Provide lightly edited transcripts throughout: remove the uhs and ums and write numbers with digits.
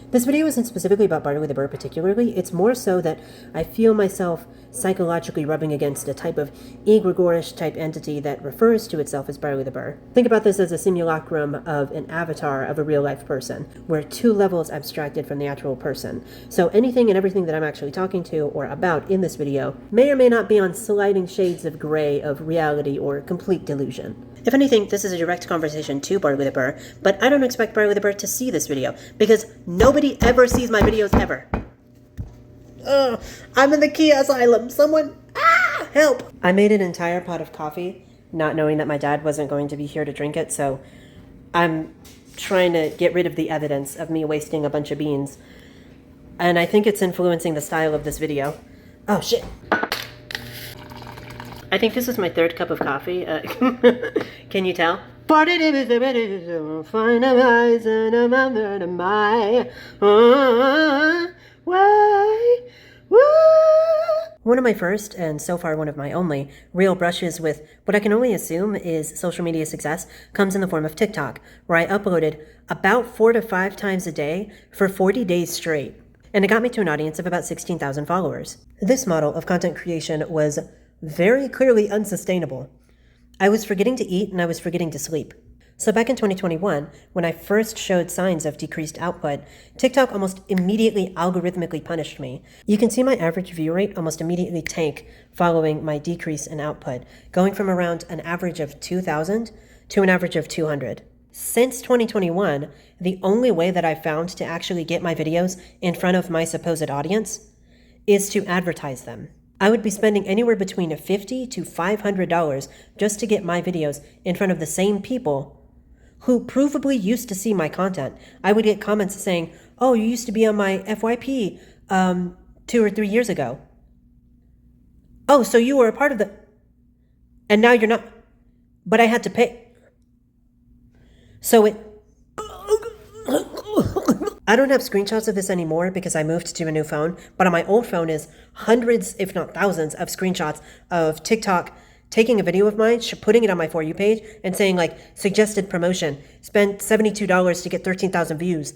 This video isn't specifically about BarleyTheBurr particularly, it's more so that I feel myself psychologically rubbing against a type of egregorish type entity that refers to itself as BarleyTheBurr. Think about this as a simulacrum of an avatar of a real-life person, where two levels abstracted from the actual person. So anything and everything that I'm actually talking to or about in this video may or may not be on sliding shades of gray of reality or complete delusion. If anything, this is a direct conversation to BarleyTheBurr, but I don't expect BarleyTheBurr to see this video, because nobody ever sees my videos ever. Ugh, I'm in the Key Asylum. Someone, help! I made an entire pot of coffee, not knowing that my dad wasn't going to be here to drink it, so I'm trying to get rid of the evidence of me wasting a bunch of beans. And I think it's influencing the style of this video. Oh, shit. I think this is my third cup of coffee. Can you tell? One of my first, and so far one of my only, real brushes with what I can only assume is social media success comes in the form of TikTok, where I uploaded about 4 to 5 times a day for 40 days straight. And it got me to an audience of about 16,000 followers. This model of content creation was very clearly unsustainable. I was forgetting to eat and I was forgetting to sleep. So back in 2021, when I first showed signs of decreased output, TikTok almost immediately algorithmically punished me. You can see my average view rate almost immediately tank following my decrease in output, going from around an average of 2,000 to an average of 200. Since 2021, the only way that I've found to actually get my videos in front of my supposed audience is to advertise them. I would be spending anywhere between $50 to $500 just to get my videos in front of the same people who provably used to see my content. I would get comments saying, oh, you used to be on my FYP 2 or 3 years ago. Oh, so you were a part of the... And now you're not... But I had to pay. So it... I don't have screenshots of this anymore because I moved to a new phone, but on my old phone is hundreds, if not thousands, of screenshots of TikTok taking a video of mine, putting it on my For You page, and saying, like, suggested promotion, spend $72 to get 13,000 views.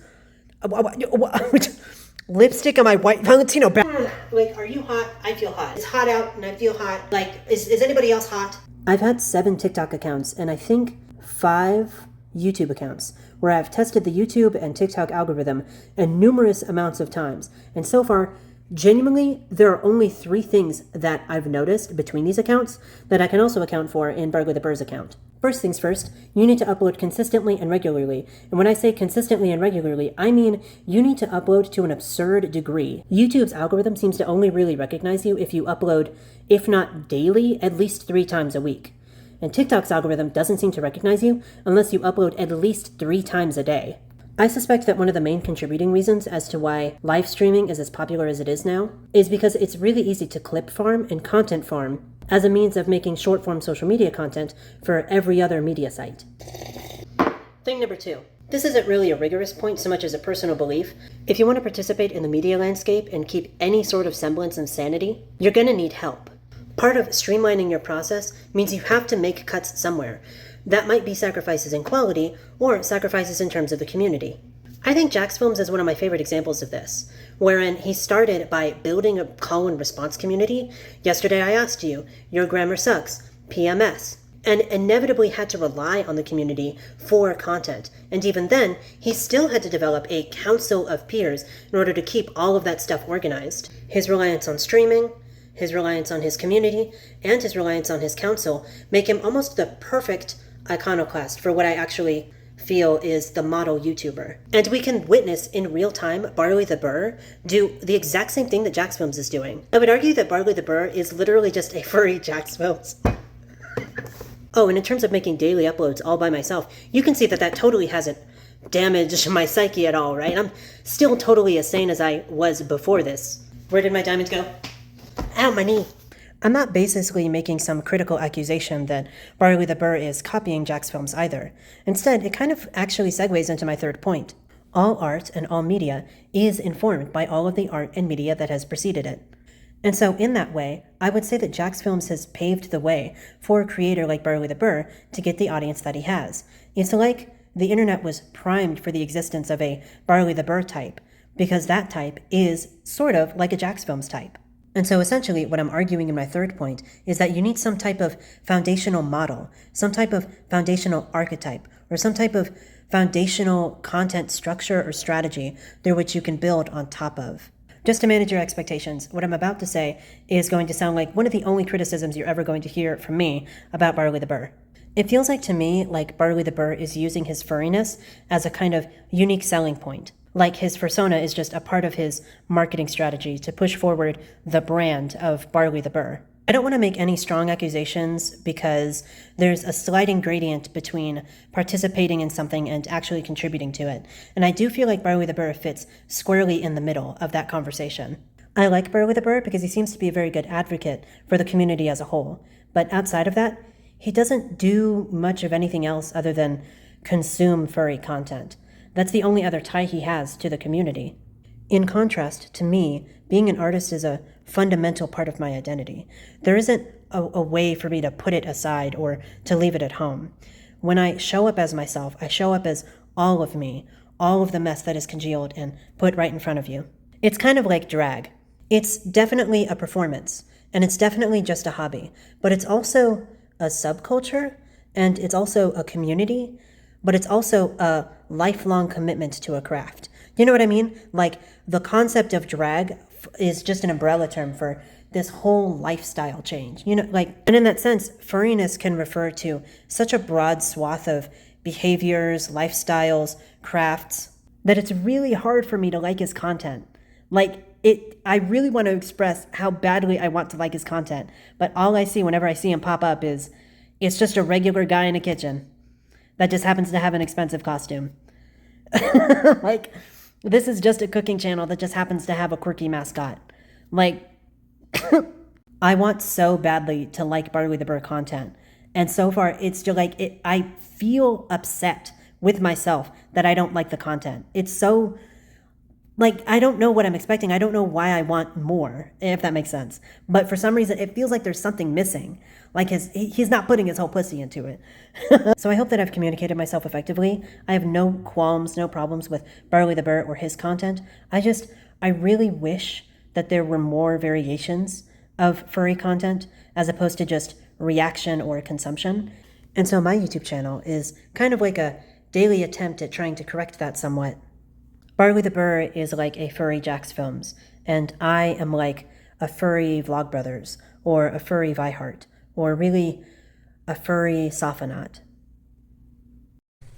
Lipstick on my white Valentino bag. Like, are you hot? I feel hot. It's hot out and I feel hot. Like, is anybody else hot? I've had 7 TikTok accounts and I think 5 YouTube accounts, where I've tested the YouTube and TikTok algorithm and numerous amounts of times. And so far, genuinely, there are only 3 things that I've noticed between these accounts that I can also account for in BarleyTheBurr's account. First things first, you need to upload consistently and regularly. And when I say consistently and regularly, I mean you need to upload to an absurd degree. YouTube's algorithm seems to only really recognize you if you upload, if not daily, at least 3 times a week. And TikTok's algorithm doesn't seem to recognize you unless you upload at least 3 times a day. I suspect that one of the main contributing reasons as to why live streaming is as popular as it is now is because it's really easy to clip farm and content farm as a means of making short-form social media content for every other media site. Thing number 2. This isn't really a rigorous point so much as a personal belief. If you want to participate in the media landscape and keep any sort of semblance of sanity, you're going to need help. Part of streamlining your process means you have to make cuts somewhere. That might be sacrifices in quality or sacrifices in terms of the community. I think Jack's Films is one of my favorite examples of this, wherein he started by building a call and response community. Yesterday I asked you, your grammar sucks, PMS, and inevitably had to rely on the community for content. And even then, he still had to develop a council of peers in order to keep all of that stuff organized. His reliance on streaming, his reliance on his community, and his reliance on his council make him almost the perfect iconoclast for what I actually feel is the model YouTuber. And we can witness in real time BarleyTheBurr do the exact same thing that Jack's Films is doing. I would argue that BarleyTheBurr is literally just a furry Jack's Films. Oh, and in terms of making daily uploads all by myself, you can see that that totally hasn't damaged my psyche at all, right? I'm still totally as sane as I was before this. Where did my diamonds go? Ow, my knee. I'm not basically making some critical accusation that BarleyTheBurr is copying Jack's Films either. Instead, it kind of actually segues into my third point. All art and all media is informed by all of the art and media that has preceded it. And so in that way, I would say that Jack's Films has paved the way for a creator like BarleyTheBurr to get the audience that he has. It's like the internet was primed for the existence of a BarleyTheBurr type, because that type is sort of like a Jax Films type. And so essentially what I'm arguing in my third point is that you need some type of foundational model, some type of foundational archetype, or some type of foundational content structure or strategy through which you can build on top of. Just to manage your expectations, what I'm about to say is going to sound like one of the only criticisms you're ever going to hear from me about BarleyTheBurr. It feels like to me like BarleyTheBurr is using his furriness as a kind of unique selling point. Like his persona is just a part of his marketing strategy to push forward the brand of BarleyTheBurr. I don't want to make any strong accusations because there's a sliding gradient between participating in something and actually contributing to it. And I do feel like BarleyTheBurr fits squarely in the middle of that conversation. I like BarleyTheBurr because he seems to be a very good advocate for the community as a whole. But outside of that, he doesn't do much of anything else other than consume furry content. That's the only other tie he has to the community. In contrast, to me, being an artist is a fundamental part of my identity. There isn't a way for me to put it aside or to leave it at home. When I show up as myself, I show up as all of me, all of the mess that is congealed and put right in front of you. It's kind of like drag. It's definitely a performance, and it's definitely just a hobby, but it's also a subculture, and it's also a community, but it's also a lifelong commitment to a craft. You know what I mean? Like, the concept of drag is just an umbrella term for this whole lifestyle change. You know, like, and in that sense, furriness can refer to such a broad swath of behaviors, lifestyles, crafts, that it's really hard for me to like his content. I really want to express how badly I want to like his content, but all I see whenever I see him pop up is, it's just a regular guy in a kitchen that just happens to have an expensive costume. Like, this is just a cooking channel that just happens to have a quirky mascot. Like, I want so badly to like BarleyTheBurr content. And so far, it's still like, I feel upset with myself that I don't like the content. It's so, like, I don't know what I'm expecting. I don't know why I want more, if that makes sense. But for some reason, it feels like there's something missing. Like he's not putting his whole pussy into it. So I hope that I've communicated myself effectively. I have no qualms, no problems with BarleyTheBurr or his content. I really wish that there were more variations of furry content as opposed to just reaction or consumption. And so my YouTube channel is kind of like a daily attempt at trying to correct that somewhat. BarleyTheBurr is like a furry Jax Films, and I am like a furry Vlogbrothers, or a furry Vihart, or really a furry Sophonaut.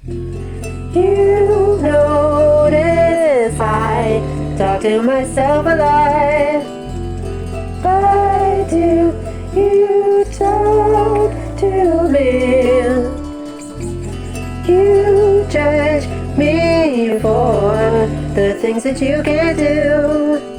You notice I talk to myself a lot. Why do you talk to me? You judge me for the things that you can't do.